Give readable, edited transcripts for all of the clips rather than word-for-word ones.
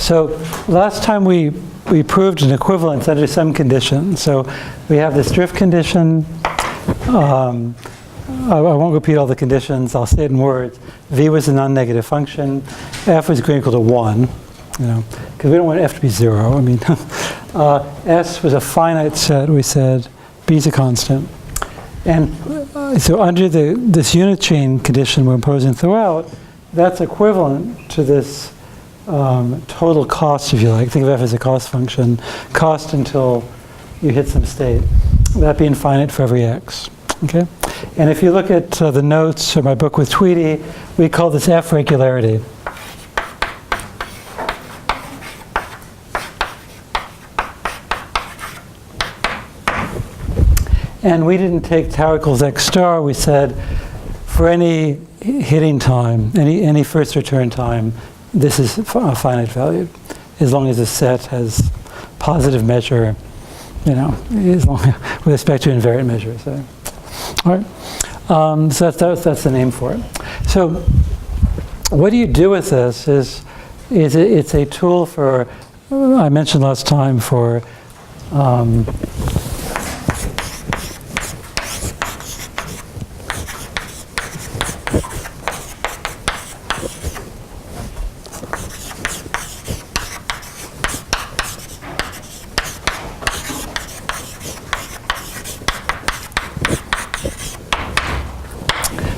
So last time we proved an equivalence under some condition. So we have this drift condition. I won't repeat all the conditions. I'll say it in words. V was a non-negative function. F was greater or equal to 1, because we don't want F to be 0. I mean, S was a finite set, we said. B is a constant. And so under this unit chain condition we're imposing throughout, that's equivalent to this total cost, if you like. Think of F as a cost function. Cost until you hit some state. That being finite for every x. Okay? And if you look at the notes or my book with Tweedy, we call this F regularity. And we didn't take tau equals x star. We said for any hitting time, any first return time, this is a finite value, as long as the set has positive measure, as long with respect to invariant measure. So, all right. So that's the name for it. So, what do you do with this? It's a tool for, I mentioned last time, for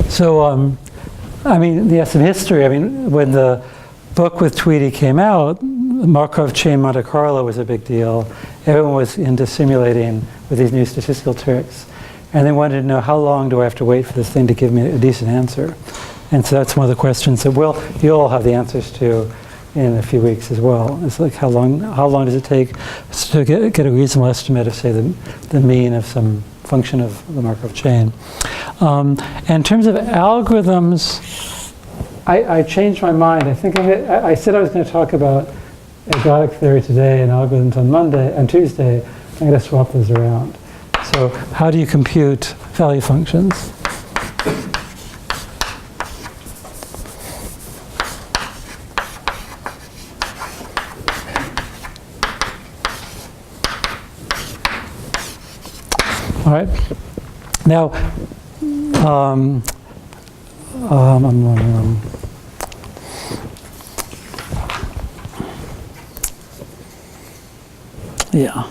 So, I mean, yes, in history, I mean, when the book with Tweedy came out, Markov chain Monte Carlo was a big deal. Everyone was into simulating with these new statistical tricks. And they wanted to know, how long do I have to wait for this thing to give me a decent answer? And so that's one of the questions that you'll all have the answers to in a few weeks as well. It's like, how long does it take to get a reasonable estimate of, say, the mean of some function of the Markov chain? And in terms of algorithms, I changed my mind. I think I said I was going to talk about exotic theory today and algorithms on Tuesday. I'm going to swap those around. So how do you compute value functions? All right. Now, yeah.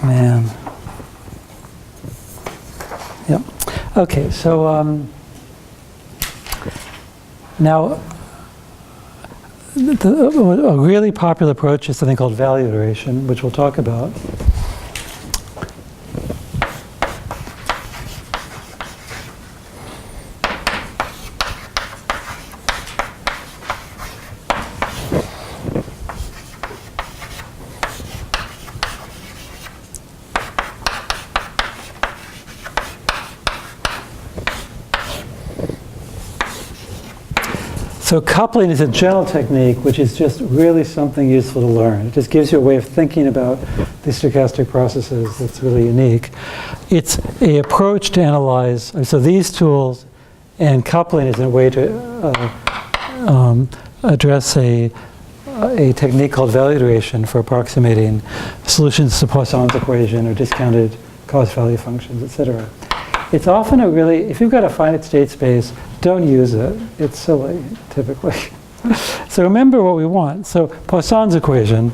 Man. Yep. Okay, so now a really popular approach is something called value iteration, which we'll talk about. So coupling is a general technique, which is just really something useful to learn. It just gives you a way of thinking about the stochastic processes that's really unique. It's an approach to analyze, so these tools and coupling is a way to address a technique called value iteration for approximating solutions to Poisson's equation or discounted cost value functions, etc. It's often if you've got a finite state space, don't use it. It's silly, typically. So remember what we want. So Poisson's equation.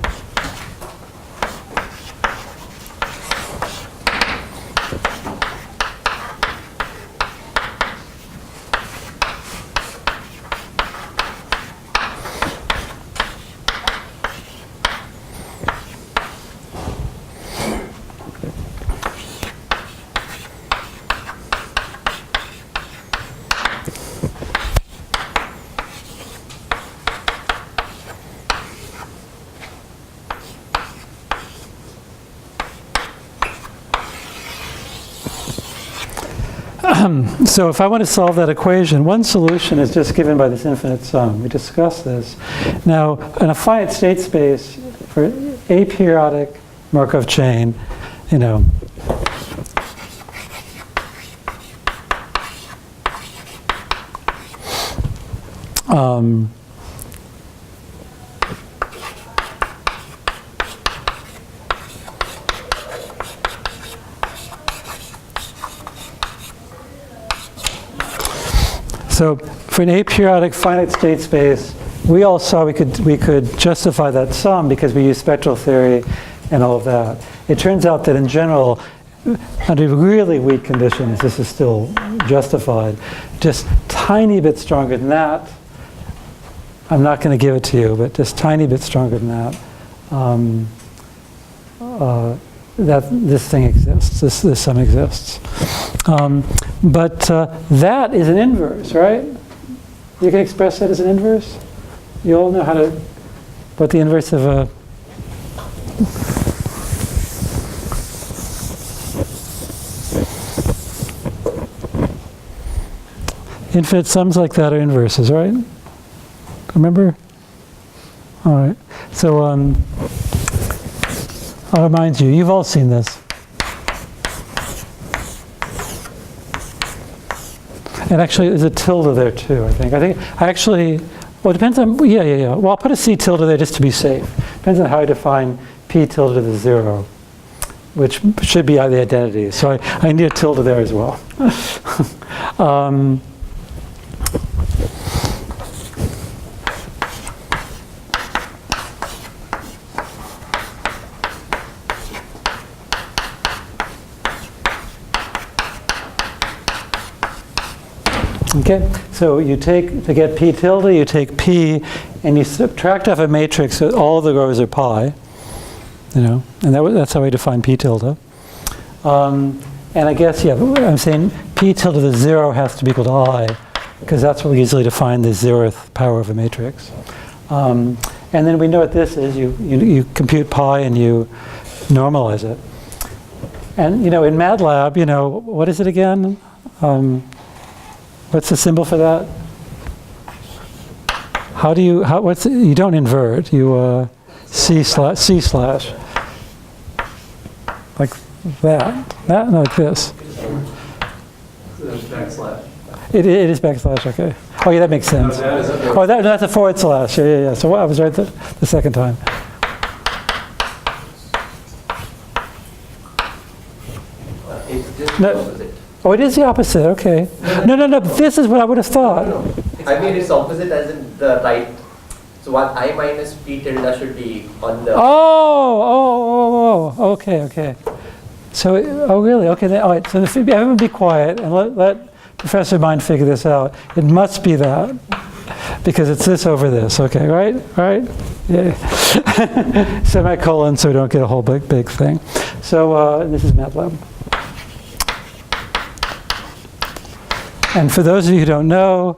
So if I want to solve that equation, one solution is just given by this infinite sum. We discussed this. Now, in a finite state space, for aperiodic Markov chain, Um, So for an aperiodic finite state space, we all saw we could justify that sum because we used spectral theory and all of that. It turns out that in general, under really weak conditions, this is still justified. Just tiny bit stronger than that. I'm not going to give it to you, but just tiny bit stronger than that. That this thing exists. This sum exists. But that is an inverse, right? You can express that as an inverse. You all know what the inverse of a infinite sums like that are inverses, right? Remember? All right. So I'll remind you. You've all seen this. And actually, there's a tilde there too, I think. Well, it depends on, yeah. Well, I'll put a C tilde there just to be safe. Depends on how I define P tilde to the 0, which should be the identity. So I need a tilde there as well. Okay, so to get P tilde, you take P and you subtract off a matrix so all the rows are pi, and that's how we define P tilde. And I guess, I'm saying P tilde to the 0 has to be equal to I, because that's what we usually define the 0th power of a matrix. And then we know what this is. You compute pi and you normalize it. And, in MATLAB, what is it again? What's the symbol for that? You don't invert, you C slash. Like that, like this. Backslash. It is backslash, okay. Oh yeah, that makes sense. That's a forward slash, yeah. So I was right the second time. It's just the opposite. Oh, it is the opposite, okay. No, this is what I would have thought. No. I mean, it's opposite as in the right. So what I minus P tilde should be on the... Okay. So, really? Okay, all right, so everyone be quiet and let Professor Mind figure this out. It must be that, because it's this over this, okay, right? Yeah. Semicolon, so we don't get a whole big thing. So this is MATLAB. And for those of you who don't know,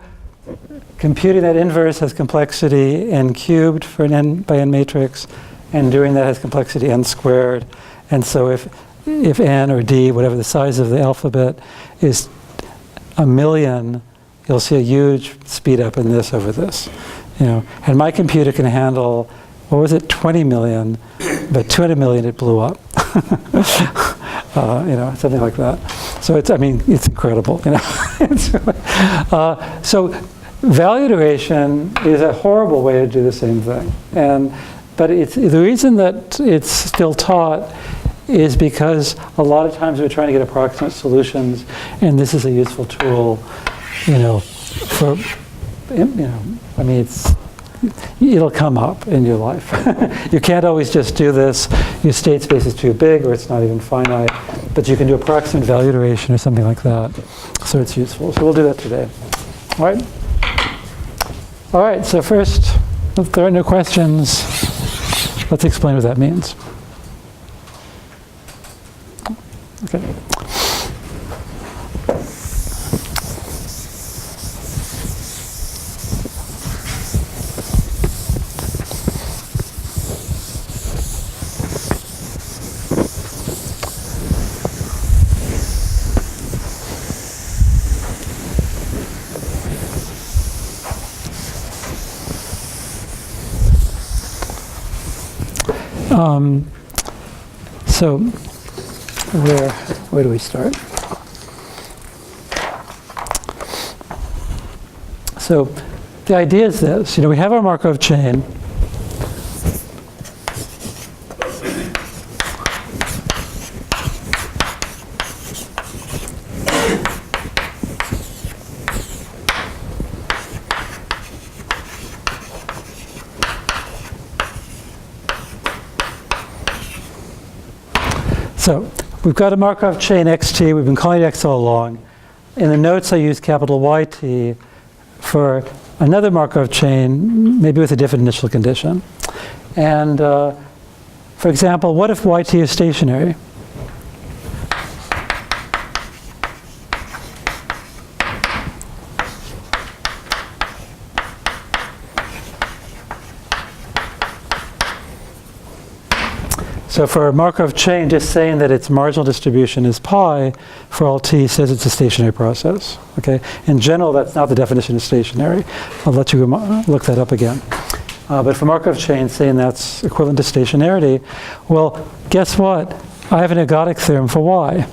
computing that inverse has complexity n cubed for an n by n matrix, and doing that has complexity n squared. And so if n or d, whatever the size of the alphabet, is 1,000,000, you'll see a huge speed up in this over this. And my computer can handle, 20 million, but 200 million it blew up. Something like that. So it's incredible. So value iteration is a horrible way to do the same thing. But the reason that it's still taught is because a lot of times we're trying to get approximate solutions, and this is a useful tool, it'll come up in your life. You can't always just do this. Your state space is too big, or it's not even finite, but you can do approximate value iteration or something like that. So it's useful. So we'll do that today. All right, so first, if there are no questions, let's explain what that means. Okay. So where do we start? So the idea is this. We have our Markov chain. So we've got a Markov chain xt. We've been calling it x all along. In the notes, I use capital YT for another Markov chain, maybe with a different initial condition. And for example, what if YT is stationary? So for a Markov chain, just saying that its marginal distribution is pi for all t says it's a stationary process. Okay. In general, that's not the definition of stationary. I'll let you look that up again. But for Markov chain, saying that's equivalent to stationarity, well, guess what? I have an ergodic theorem for y.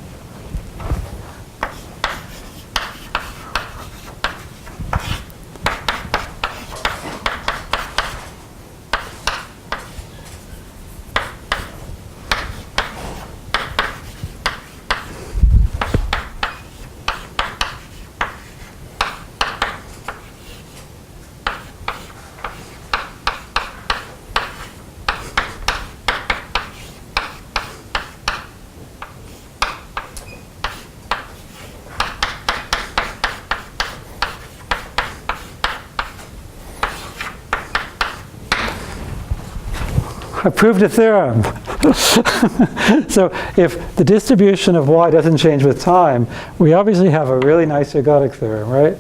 I proved a theorem. So if the distribution of y doesn't change with time, we obviously have a really nice ergodic theorem, right?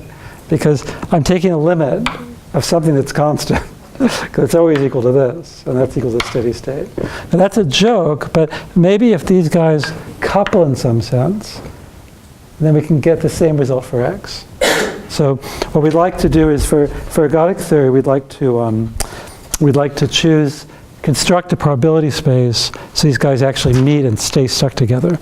Because I'm taking a limit of something that's constant, because it's always equal to this, and that's equal to steady state. Now that's a joke, but maybe if these guys couple in some sense, then we can get the same result for x. So what we'd like to do is for ergodic theory, we'd like to construct a probability space so these guys actually meet and stay stuck together.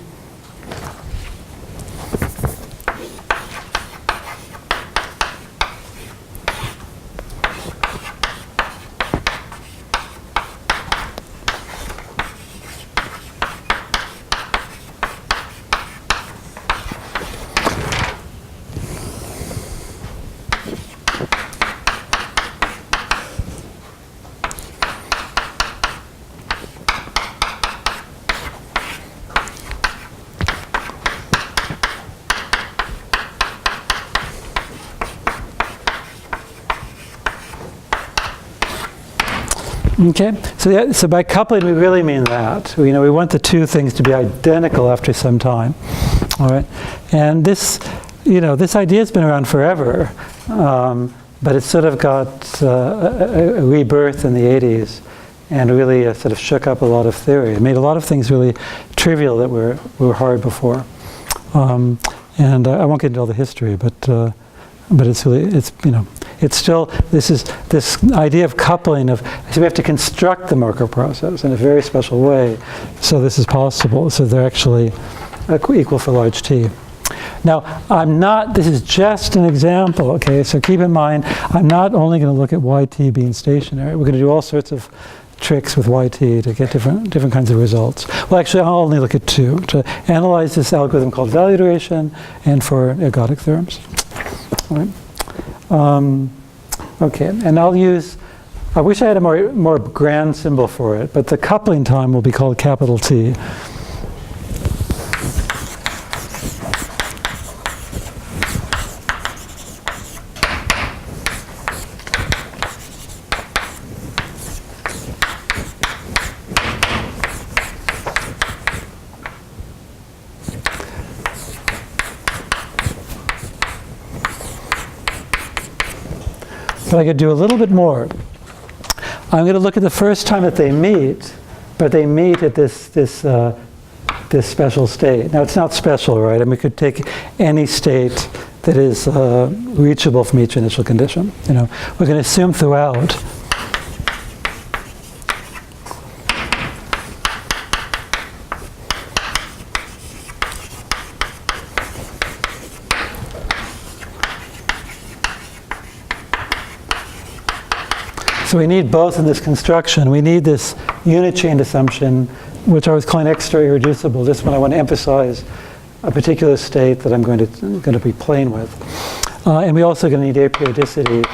Okay, so by coupling we really mean that. We want the two things to be identical after some time. All right, and this idea has been around forever, but it sort of got a rebirth in the 80s, and really sort of shook up a lot of theory. It made a lot of things really trivial that were hard before. And I won't get into all the history, but it's still this idea of coupling of, so we have to construct the Markov process in a very special way, so this is possible. So they're actually equal for large t. Now, this is just an example, okay? So keep in mind, I'm not only going to look at YT being stationary. We're going to do all sorts of tricks with YT to get different kinds of results. Well, actually, I'll only look at two, to analyze this algorithm called value iteration and for ergodic theorems. All right. Okay, and I wish I had a more grand symbol for it, but the coupling time will be called capital T. But I could do a little bit more. I'm going to look at the first time that they meet, but they meet at this special state. Now it's not special, right? I mean, we could take any state that is reachable from each initial condition. We're going to assume throughout. So we need both in this construction. We need this unit chain assumption, which I was calling extra irreducible, just when I want to emphasize a particular state that I'm going to be playing with. And we also going to need aperiodicity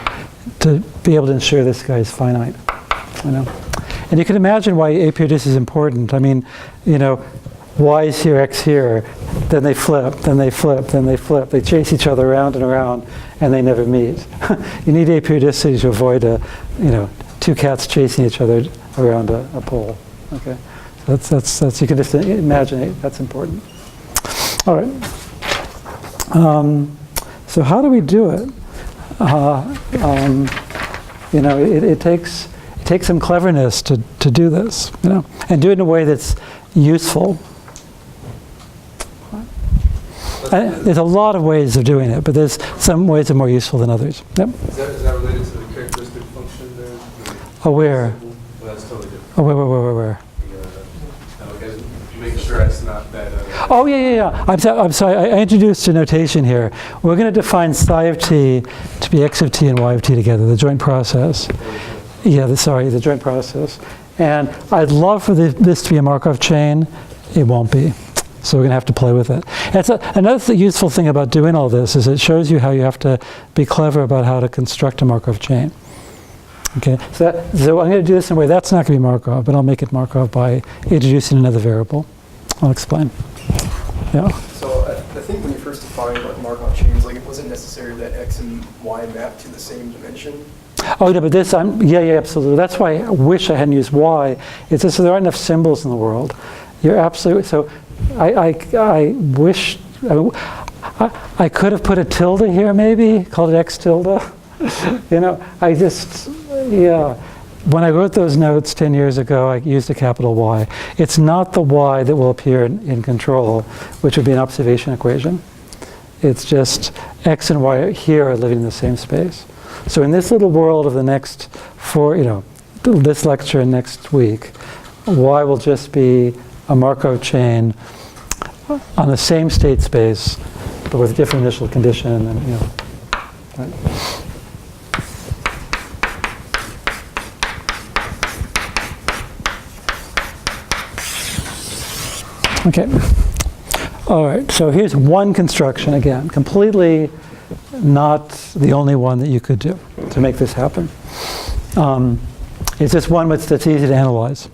to be able to ensure this guy is finite. You know? And you can imagine why aperiodicity is important. I mean, you know, y is here, x here, then they flip, then they flip, then they flip. They chase each other around and around, and they never meet. You need aperiodicity to avoid two cats chasing each other around a pole. Okay, so that's you can just imagine it, that's important. All right. So how do we do it? You know, it takes some cleverness to do this, you know, and do it in a way that's useful. There's a lot of ways of doing it, but there's some ways that are more useful than others. Yep. Is that related to the characteristic function there? Oh, where? Well, that's totally different. Oh, where? Okay, making sure it's not that. Oh, yeah. I'm sorry. I introduced a notation here. We're going to define psi of t to be x of t and y of t together, the joint process. Yeah, the joint process. And I'd love for this to be a Markov chain. It won't be. So we're going to have to play with it. Another useful thing about doing all this is it shows you how you have to be clever about how to construct a Markov chain. Okay, so I'm going to do this in a way that's not going to be Markov, but I'll make it Markov by introducing another variable. I'll explain. Yeah. So I think when you first defined like Markov chains, like it wasn't necessary that x and y map to the same dimension. Oh no, but this absolutely. That's why I wish I hadn't used y. It's just there aren't enough symbols in the world. You're absolutely so. I wish I could have put a tilde here, maybe called it x tilde. You know, when I wrote those notes 10 years ago, I used a capital Y. It's not the Y that will appear in control, which would be an observation equation. It's just x and y here are living in the same space. So in this little world of the next this lecture and next week, Y will just be a Markov chain on the same state space, but with different initial condition, and right. Okay. All right. So here's one construction again, completely not the only one that you could do to make this happen. It's just one that's easy to analyze.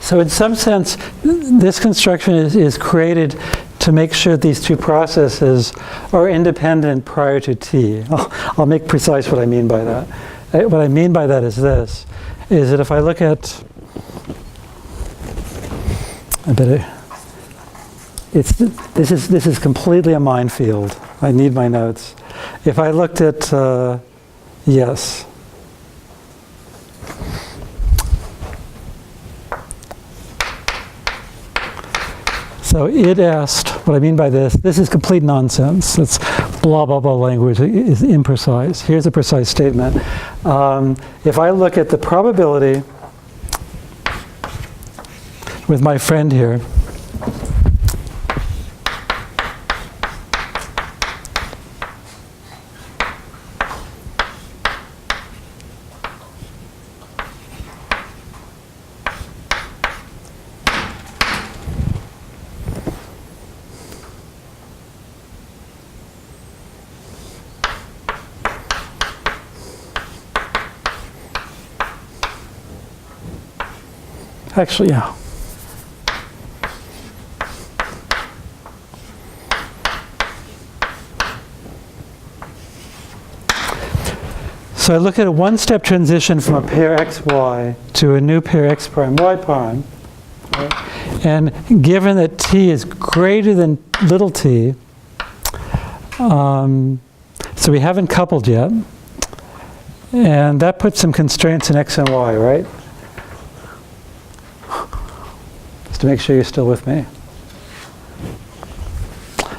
So in some sense, this construction is created to make sure these two processes are independent prior to t. I'll make precise what I mean by that. What I mean by that is this, is that if I look at, this is completely a minefield. I need my notes. If I looked at, yes. So it asked, what I mean by this is complete nonsense. It's blah, blah, blah language, it is imprecise. Here's a precise statement. If I look at the probability with my friend here, actually, yeah. So I look at a one-step transition from a pair xy to a new pair x prime y prime. Right? And given that t is greater than little t, so we haven't coupled yet, and that puts some constraints in x and y, right? Just to make sure you're still with me.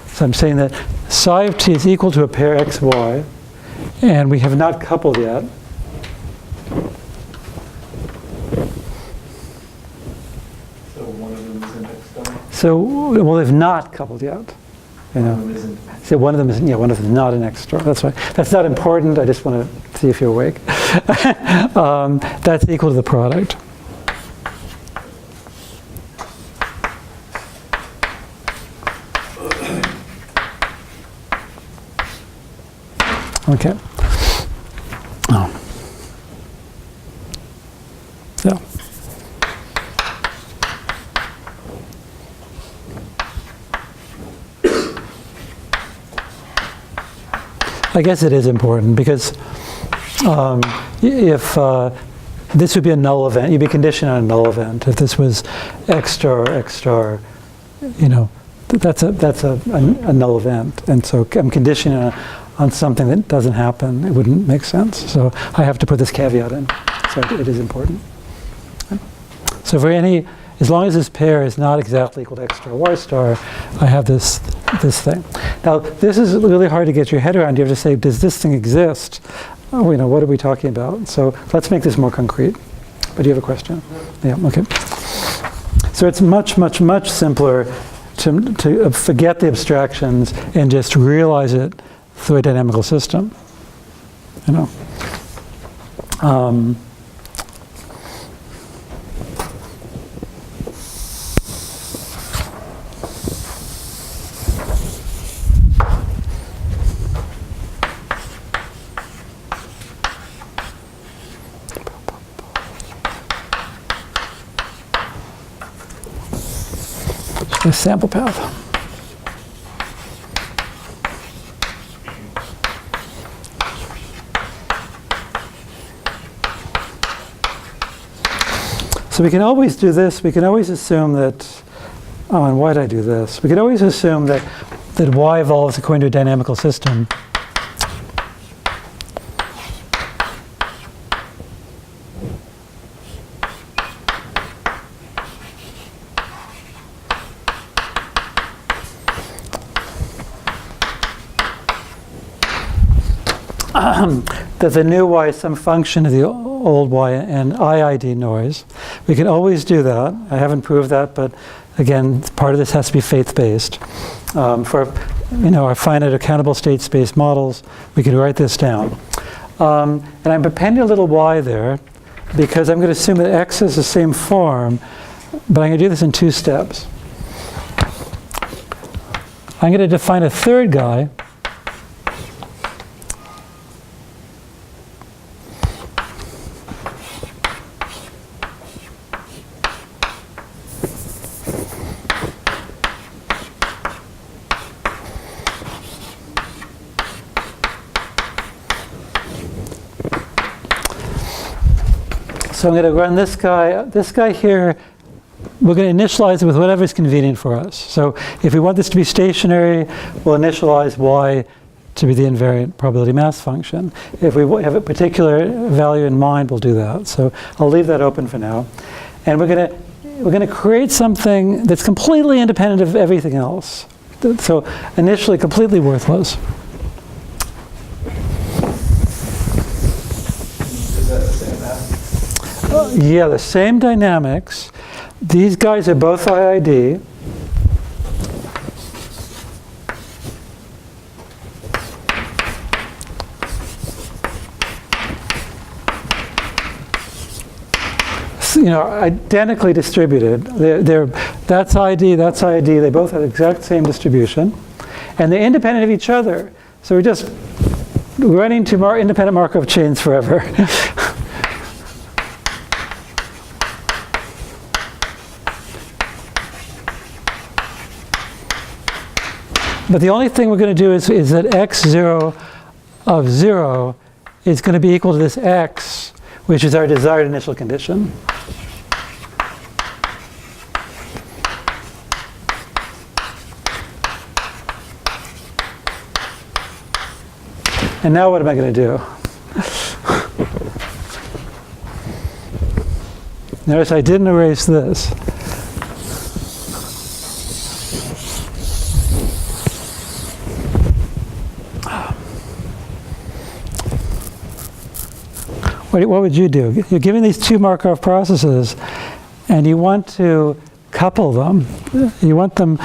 So I'm saying that psi of t is equal to a pair xy, and we have not coupled yet. So one of them isn't x star? So, well, they've not coupled yet. You One know. of them isn't. So one of them is, yeah, one of them is not an x star. That's right. That's not important. I just want to see if you're awake. That's equal to the product. Okay. Oh. Yeah. I guess it is important because if this would be a null event, you'd be conditioned on a null event. If this was x star, you know, that's a null event, and so I'm conditioning on something that doesn't happen. It wouldn't make sense. So I have to put this caveat in. So it is important. So for any, as long as this pair is not exactly equal to x star y star, I have this thing. Now this is really hard to get your head around. You have to say, does this thing exist? Oh, you know, what are we talking about? So let's make this more concrete. But do you have a question? Yeah. Okay. So it's much, much, much simpler to forget the abstractions and just realize it through a dynamical system. You know. A sample path. So we can always do this. We can always assume that, oh, and why did I do this? We can always assume that y evolves according to a dynamical system. That the new y is some function of the old y and IID noise. We can always do that. I haven't proved that, but again, part of this has to be faith-based. For our finite or countable state space models, we can write this down. And I'm appending a little y there because I'm going to assume that x is the same form, but I'm going to do this in two steps. I'm going to define a third guy. So I'm going to run this guy here. We're going to initialize it with whatever is convenient for us. So if we want this to be stationary, we'll initialize y to be the invariant probability mass function. If we have a particular value in mind, we'll do that. So I'll leave that open for now. And we're going to create something that's completely independent of everything else. So initially completely worthless. Is that the same math? Yeah, the same dynamics. These guys are both IID. So, identically distributed. That's ID, that's ID. They both have the exact same distribution. And they're independent of each other. So we're just running to more independent Markov chains forever. But the only thing we're going to do is that x0 of 0 is going to be equal to this x, which is our desired initial condition. And now what am I going to do? Notice I didn't erase this. What would you do? You're given these two Markov processes, and you want to couple them. You want them,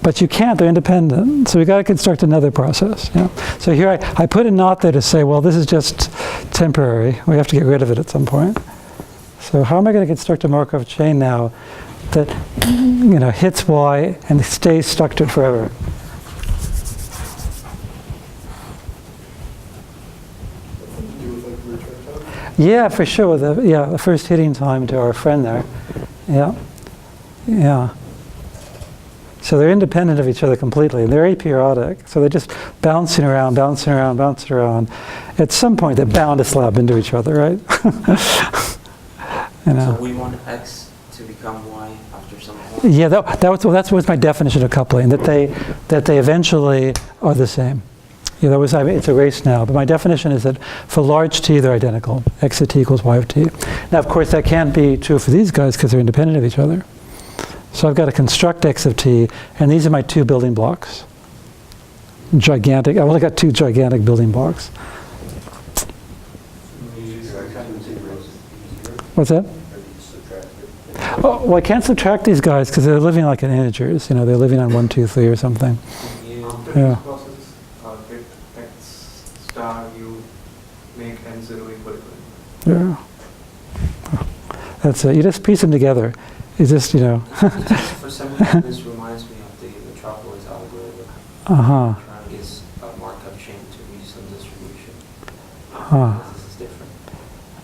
but you can't. They're independent. So we've got to construct another process. You know? So here I put a knot there to say, well, this is just temporary. We have to get rid of it at some point. So how am I going to construct a Markov chain now that hits y and stays stuck to it forever? Yeah, for sure. The first hitting time to our friend there. Yeah. So they're independent of each other completely. They're aperiodic. So they're just bouncing around. At some point, they're bound to slap into each other, right? So we want x to become y after some point? Yeah, that was my definition of coupling, that they eventually are the same. Yeah, it's erased now, but my definition is that for large t, they're identical. X of t equals y of t. Now, of course, that can't be true for these guys because they're independent of each other. So I've got to construct x of t, and these are my two building blocks. Gigantic. I've only got two gigantic building blocks. What's that? Oh, well, I can't subtract these guys because they're living like in integers. They're living on 1, 2, 3 or something. Yeah. You make n0 equal to Yeah. That's it. You just piece them together. It's just, For some reason, this reminds me of the Metropolis algorithm. Uh-huh. Trying to get a Markov chain to reach some distribution. Huh. This is different.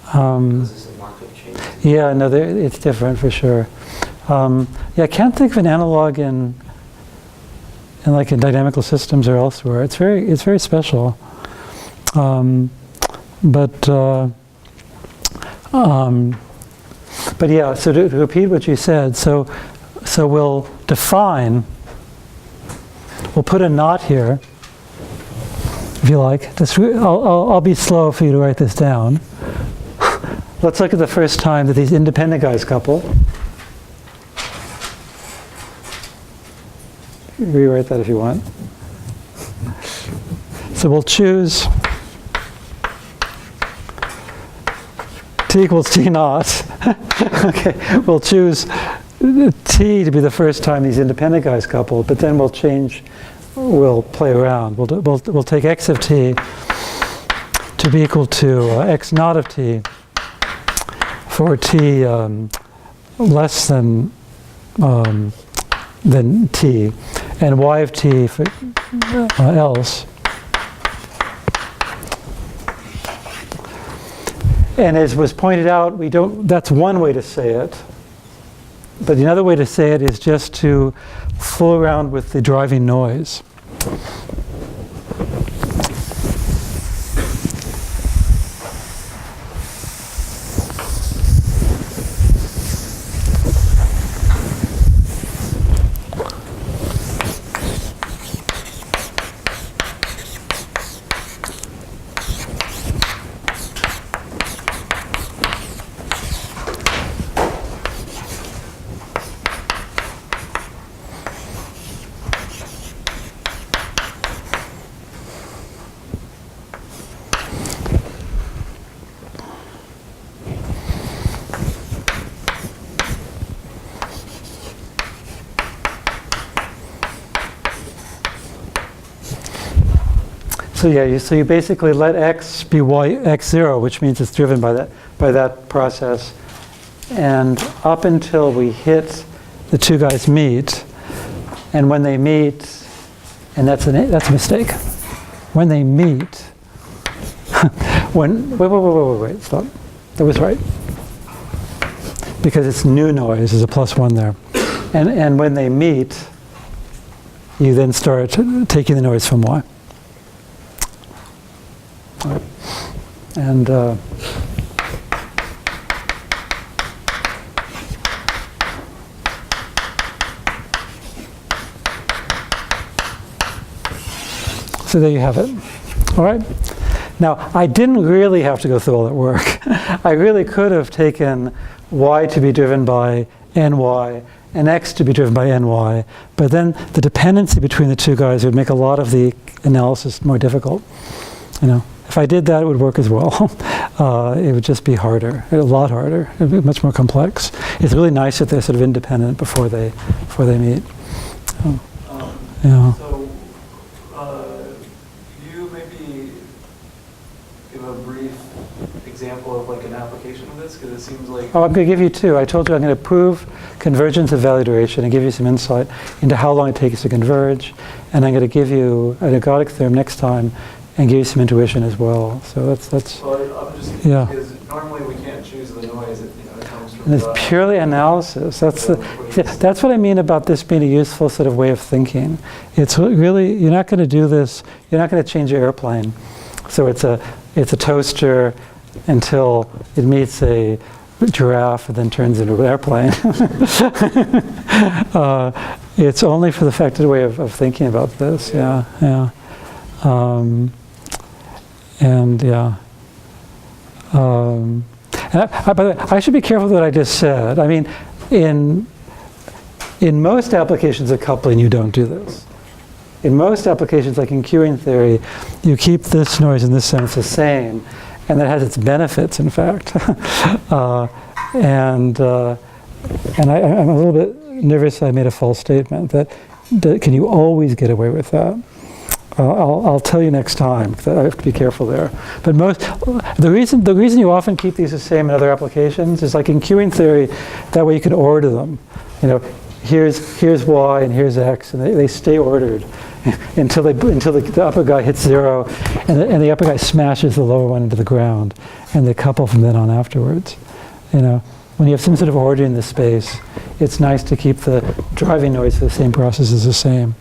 Because this is a Markov chain. Yeah, no, it's different for sure. I can't think of an analog in dynamical systems or elsewhere. It's very special. But yeah, so to repeat what you said, so we'll put a knot here, if you like. I'll be slow for you to write this down. Let's look at the first time that these independent guys couple. Rewrite that if you want. So we'll choose t equals t naught. Okay, we'll choose t to be the first time these independent guys couple, but then we'll play around. We'll take x of t to be equal to x naught of t for t less than t, and y of t for else. And as was pointed out, that's one way to say it. But the other way to say it is just to fool around with the driving noise. So you basically let x be x0, which means it's driven by that process, and up until we hit the two guys meet, and when they meet, and that's a mistake. When they meet, wait, stop. That was right. Because it's new noise, there's a +1 there. And when they meet, you then start taking the noise from y. And so there you have it. All right. Now, I didn't really have to go through all that work. I really could have taken y to be driven by ny and x to be driven by ny, but then the dependency between the two guys would make a lot of the analysis more difficult. You know, if I did that, it would work as well. It would just be harder, a lot harder, it would be much more complex. It's really nice that they're sort of independent before they meet. Yeah. So, you maybe give a brief example of like an application of this, because it seems like. Oh, I'm going to give you two. I told you I'm going to prove convergence of value duration and give you some insight into how long it takes to converge. And I'm going to give you an ergodic theorem next time and give you some intuition as well. So that's Well, I'm just Yeah. because normally we can't choose the noise. It comes from. and it's purely analysis. That's what I mean about this being a useful sort of way of thinking. It's really, you're not going to do this. You're not going to change your airplane. So it's a toaster until it meets a giraffe and then turns into an airplane. It's only for the effective way of thinking about this. Yeah. And yeah. By the way, I should be careful with what I just said. I mean, in most applications of coupling, you don't do this. In most applications, like in queuing theory, you keep this noise in this sense the same, and that has its benefits, in fact. I'm a little bit nervous I made a false statement. That can you always get away with that? I'll tell you next time, because I have to be careful there. But the reason you often keep these the same in other applications is like in queuing theory, that way you can order them. You know, here's y and here's x, and they stay ordered until the upper guy hits 0, and the upper guy smashes the lower one into the ground, and they couple from then on afterwards. You know, when you have some sort of order in the space, it's nice to keep the driving noise for the same processes the same.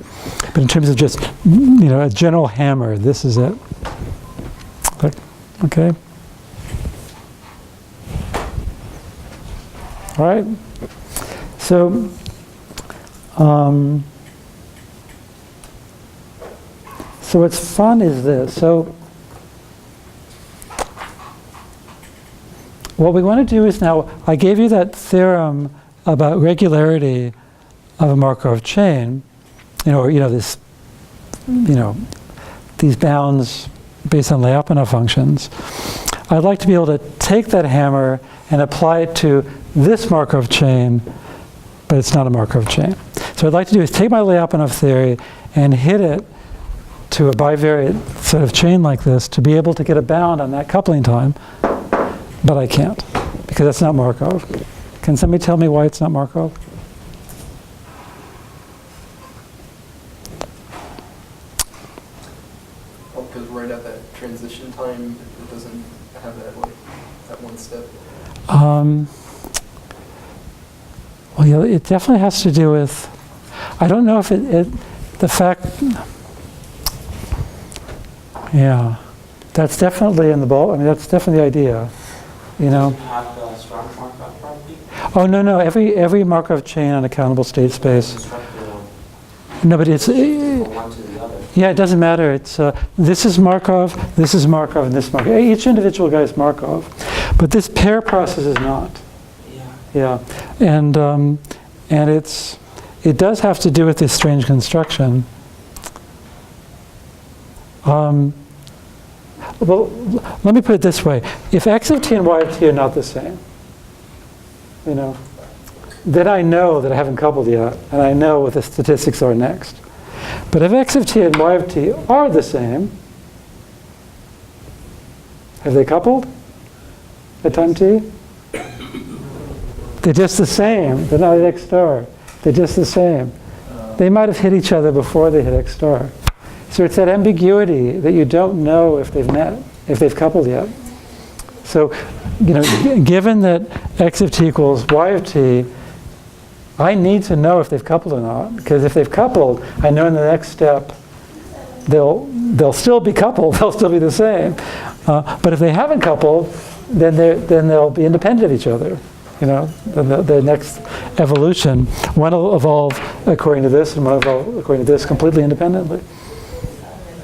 But in terms of just, you know, a general hammer, this is it. Okay? All right? So, so what's fun is this. So, what we want to do is now, I gave you that theorem about regularity of a Markov chain, this, these bounds based on Lyapunov functions. I'd like to be able to take that hammer and apply it to this Markov chain, but it's not a Markov chain. So what I'd like to do is take my Lyapunov theory and hit it to a bivariate sort of chain like this to be able to get a bound on that coupling time, but I can't, because that's not Markov. Can somebody tell me why it's not Markov? Because right at that transition time, it doesn't have that that one step. Well, yeah, it definitely has to do with, I don't know if the fact, yeah, that's definitely in the ball. I mean, that's definitely the idea, you know. Have the strong Markov property? Oh no, every Markov chain on a countable state space. Constructed one. No, but it's, From one to the other. yeah, it doesn't matter. It's this is Markov, and this is Markov. Each individual guy is Markov, but this pair process is not. Yeah. Yeah, and it does have to do with this strange construction. Well, let me put it this way: if x of t and y of t are not the same, you know, then I know that I haven't coupled yet, and I know what the statistics are next. But if x of t and y of t are the same, have they coupled at time t? They're just the same. They're not at x star. They're just the same. They might have hit each other before they hit x star. So it's that ambiguity that you don't know if they've met, if they've coupled yet. So, given that x of t equals y of t, I need to know if they've coupled or not. Because if they've coupled, I know in the next step they'll still be coupled. They'll still be the same. But if they haven't coupled, then they'll be independent of each other. You know, the next evolution, one will evolve according to this, and one will evolve according to this, completely independently.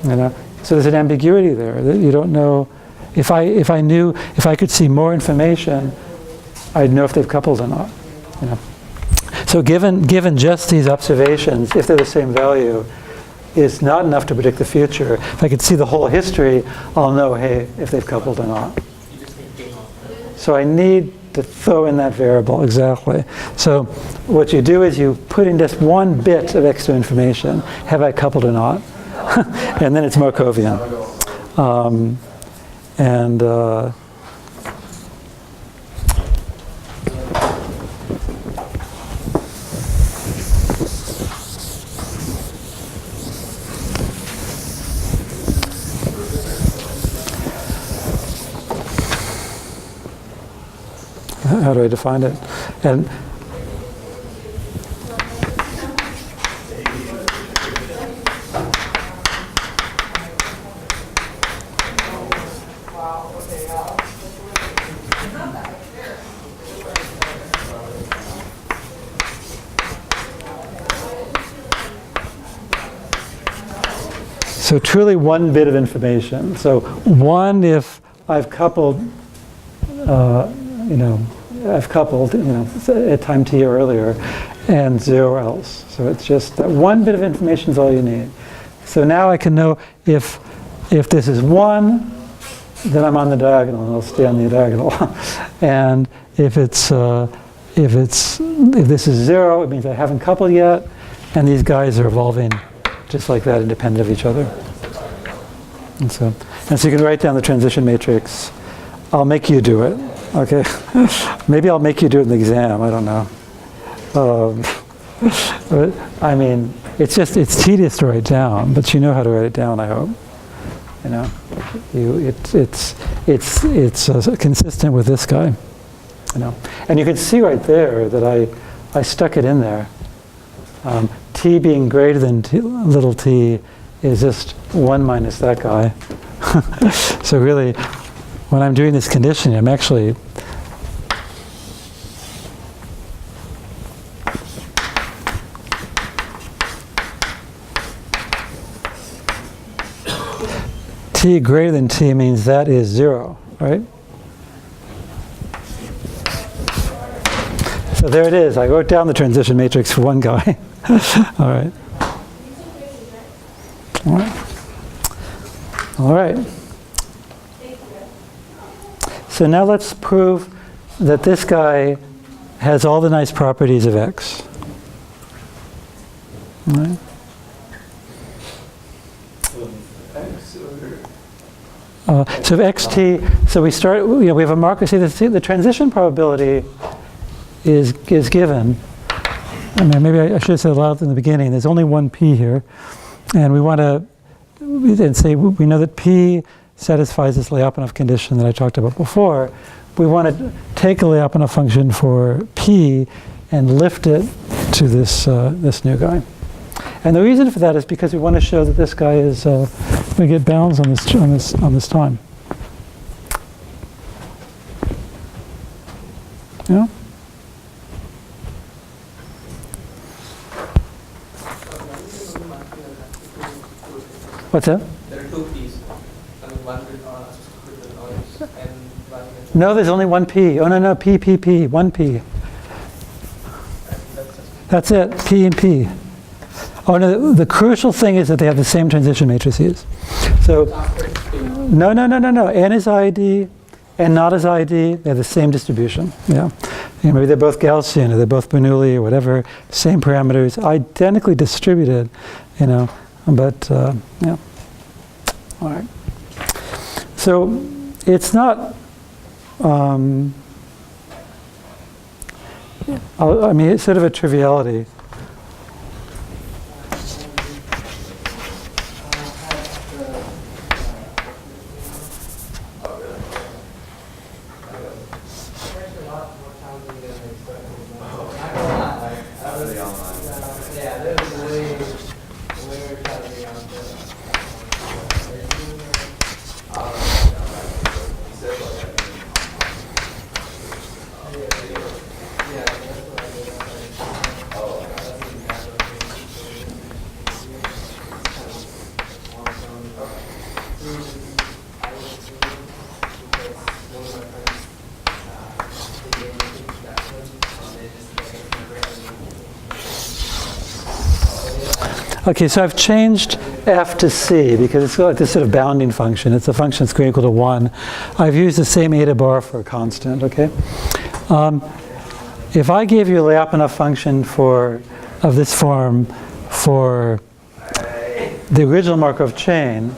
You know, so there's an ambiguity there that you don't know. If I could see more information, I'd know if they've coupled or not. You know, so given just these observations, if they're the same value, is not enough to predict the future. If I could see the whole history, I'll know, hey, if they've coupled or not. So I need to throw in that variable, exactly. So what you do is you put in just one bit of extra information, have I coupled or not? And then it's Markovian. How do I define it? And so truly one bit of information. So one, if I've coupled, I've coupled, at time t or earlier, and 0 else. So it's just that one bit of information is all you need. So now I can know if this is 1, then I'm on the diagonal, and I'll stay on the diagonal. And if this is 0, it means I haven't coupled yet, and these guys are evolving just like that, independent of each other. And so you can write down the transition matrix. I'll make you do it. Okay, maybe I'll make you do it in the exam. I don't know. But, I mean, it's tedious to write down, but you know how to write it down. I hope. You know, it's consistent with this guy. You know, and you can see right there that I stuck it in there. T being greater than little t is just 1 minus that guy. So really, when I'm doing this conditioning, I'm actually t greater than t means that is 0, right? So there it is. I wrote down the transition matrix for one guy. All right. All right. All right. So now let's prove that this guy has all the nice properties of X. All right. So if xt, so we start, we have a marker, see the transition probability is given. I mean, maybe I should have said it loud in the beginning. There's only one p here. And we want to then say we know that p satisfies this Lyapunov condition that I talked about before. We want to take a Lyapunov function for p and lift it to this new guy. And the reason for that is because we want to show that this guy is going to get bounds on this time. Yeah. What's that? There are 2 P's. I mean, one with noise and one with... No, there's only one P. Oh, no, P, one P. That's it, P and P. Oh, no, the crucial thing is that they have the same transition matrices. So, no. N is ID, and not as ID, they have the same distribution. Yeah. Maybe they're both Gaussian, or they're both Bernoulli, or whatever, same parameters, identically distributed, but, yeah. All right. So, it's not, I mean, it's sort of a triviality. Okay, so I've changed f to c because it's got this sort of bounding function. It's a function that's greater to 1. I've used the same eta bar for a constant, okay? If I gave you a Lyapunov function of this form for the original Markov chain,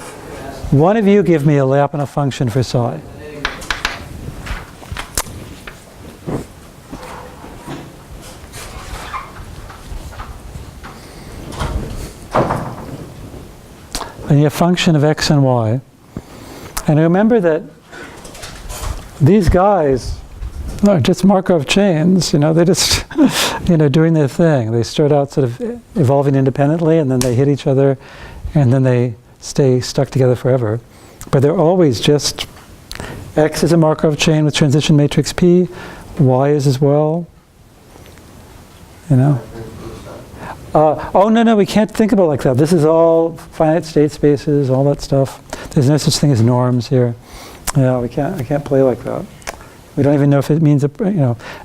one of you give me a Lyapunov function for psi. And you have a function of x and y. And remember that these guys are just Markov chains, they're just, doing their thing. They start out sort of evolving independently, and then they hit each other, and then they stay stuck together forever. But they're always just, x is a Markov chain with transition matrix P, y is as well, oh, no, we can't think about it like that. This is all finite state spaces, all that stuff. There's no such thing as norms here. Yeah, I can't play like that. We don't even know if it means,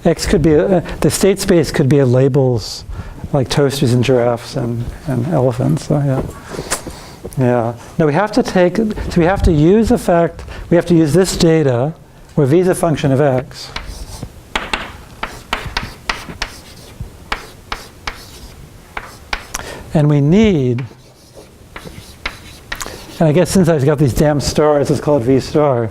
X could be, the state space could be a labels like toasters and giraffes and elephants, so yeah. Yeah. No, we have to use the fact, we have to use this data where v is a function of x. And we need, and I guess since I've got these damn stars, let's call it v star.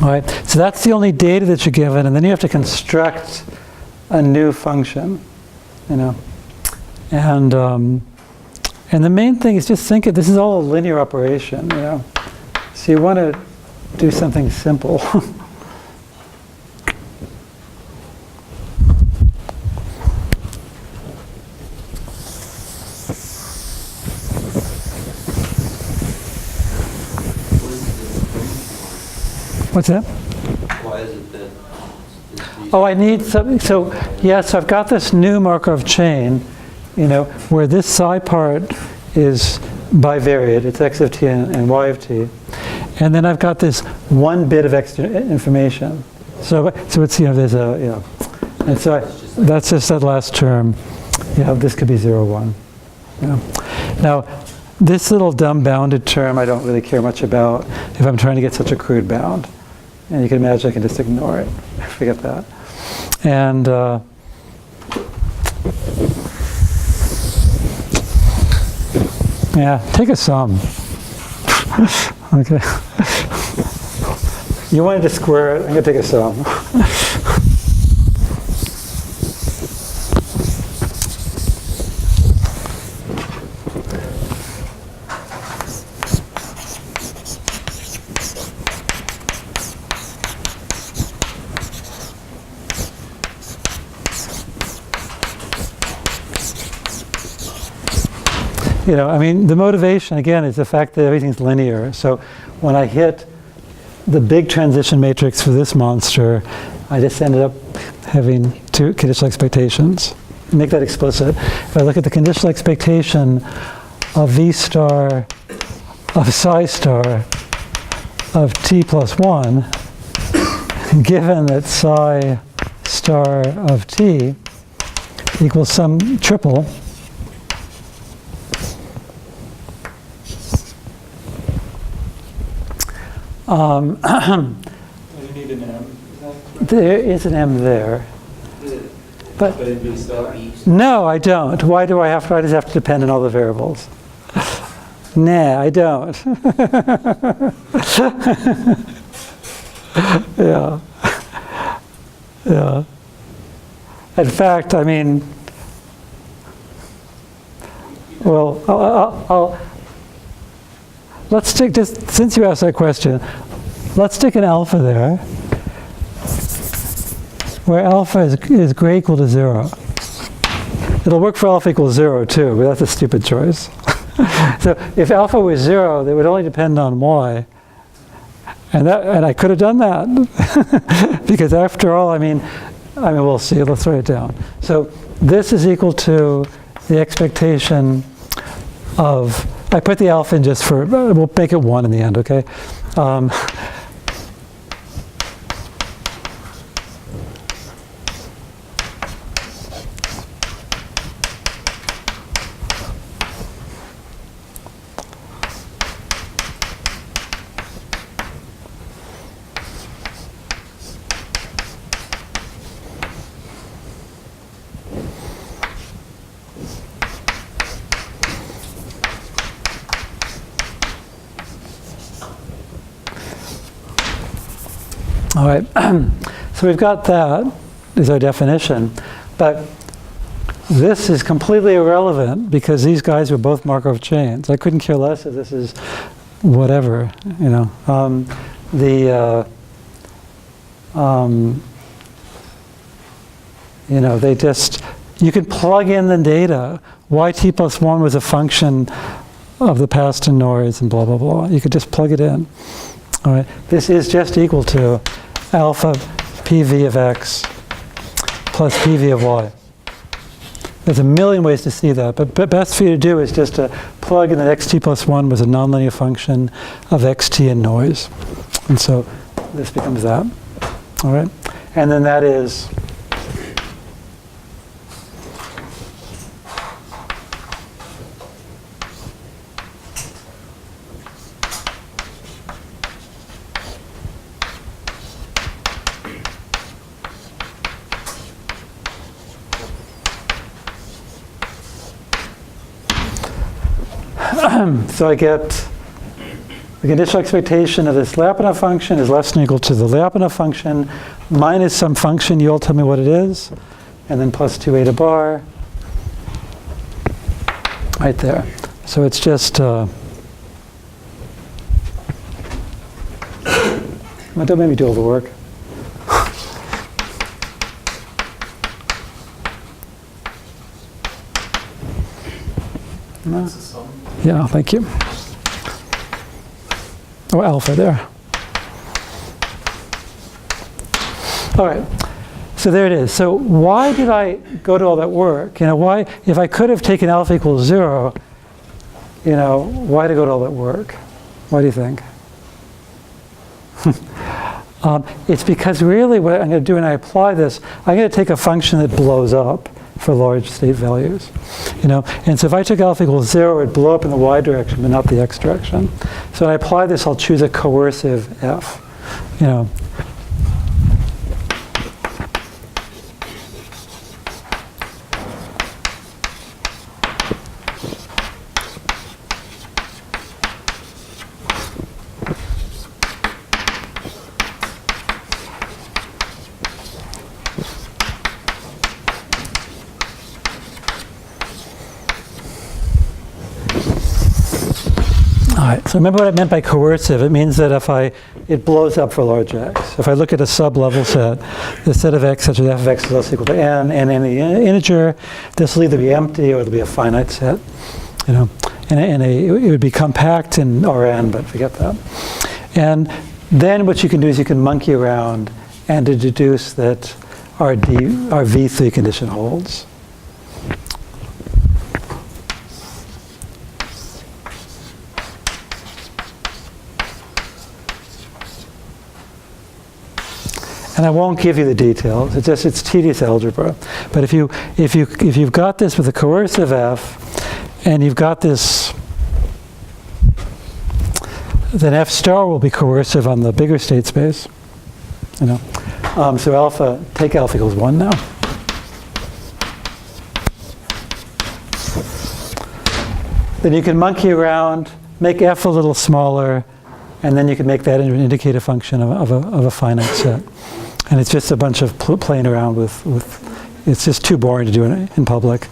All right, so that's the only data that you're given, and then you have to construct a new function, And the main thing is just think of this is all a linear operation, So you want to do something simple. What's that? Why is it that? Oh, I need something. So I've got this new Markov chain, where this psi part is bivariate. It's x of t and y of t. And then I've got this one bit of extra information. So it's, there's a, And so that's just that last term. This could be 0, 1. Now, this little dumb bounded term I don't really care much about if I'm trying to get such a crude bound. And you can imagine I can just ignore it. Forget that. And take a sum. Okay. You wanted to square it, I'm going to take a sum. The motivation, again, is the fact that everything's linear. So when I hit the big transition matrix for this monster, I just ended up having two conditional expectations. Make that explicit. If I look at the conditional expectation of v star of psi star of t plus 1, given that psi star of t equals some triple, You need an M. there is an m there. But in V star? no, I don't. Why do I just have to depend on all the variables? Nah, I don't. Yeah. In fact, let's stick, just since you asked that question, let's stick an alpha there, where alpha is greater or equal to 0. It'll work for alpha equals 0 too, but that's a stupid choice. So if alpha was 0, they would only depend on y, And I could have done that because after all, I mean, we'll see. Let's write it down. So this is equal to the expectation of. I put the alpha in just for. We'll make it 1 in the end. Okay. All right, so we've got that is our definition, but this is completely irrelevant because these guys were both Markov chains. I couldn't care less if this is whatever, you know. You know, they just, you could plug in the data. Yt plus 1 was a function of the past and noise and blah, blah, blah. You could just plug it in. All right, this is just equal to alpha PV of x plus PV of y. There's a million ways to see that, but best for you to do is just to plug in that xt plus 1 was a nonlinear function of xt and noise. And so this becomes that. All right, and then that is so I get the conditional expectation of this Lyapunov function is less than or equal to the Lyapunov function minus some function, you all tell me what it is, and then plus 2 eta bar, right there. So it's just, well, don't make me do all the work. No. That's a sum. Yeah, thank you. Oh, alpha there. All right, so there it is. So why did I go to all that work? You know, why, if I could have taken alpha equals 0, you know, why to go to all that work? What do you think? It's because really what I'm going to do when I apply this, I'm going to take a function that blows up for large state values, you know. And so if I took alpha equals 0, it would blow up in the y direction, but not the x direction. So when I apply this, I'll choose a coercive f, you know. So remember what I meant by coercive. It means that if it blows up for large x. If I look at a sub-level set, the set of x such as f of x is less equal to n, and any integer, this will either be empty or it'll be a finite set, you know. And it would be compact in Rn, but forget that. And then what you can do is you can monkey around and to deduce that our V3 condition holds. And I won't give you the details. It's tedious algebra. But if you've got this with a coercive f, and you've got this, then f star will be coercive on the bigger state space. You know, so take alpha equals 1 now. Then you can monkey around, make f a little smaller, and then you can make that into an indicator function of a finite set. And it's just a bunch of playing around with it's just too boring to do in public.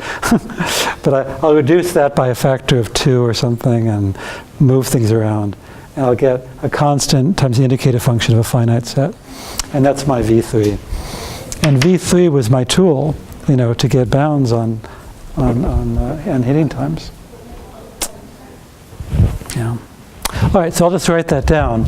But I'll reduce that by a factor of 2 or something and move things around. And I'll get a constant times the indicator function of a finite set. And that's my V3. And V3 was my tool, you know, to get bounds on hitting times. Yeah. All right, so I'll just write that down.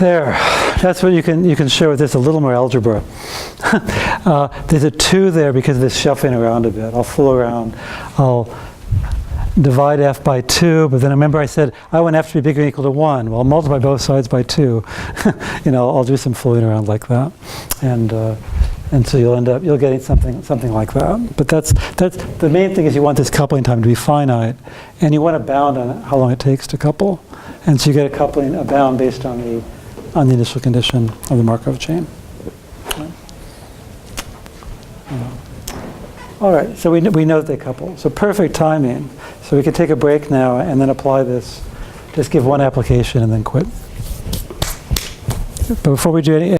There, that's what you can show with this a little more algebra. There's a 2 there because of this shuffling around a bit. I'll fool around. I'll divide f by 2, but then remember I said I want f to be bigger than or equal to 1. Well, I'll multiply both sides by 2. I'll do some fooling around like that, and so you'll getting something like that. But that's the main thing is you want this coupling time to be finite, and you want a bound on how long it takes to couple, and so you get a bound based on the initial condition of the Markov chain. All right, so we know that they couple. So perfect timing. So we can take a break now and then apply this. Just give one application and then quit. But before we do any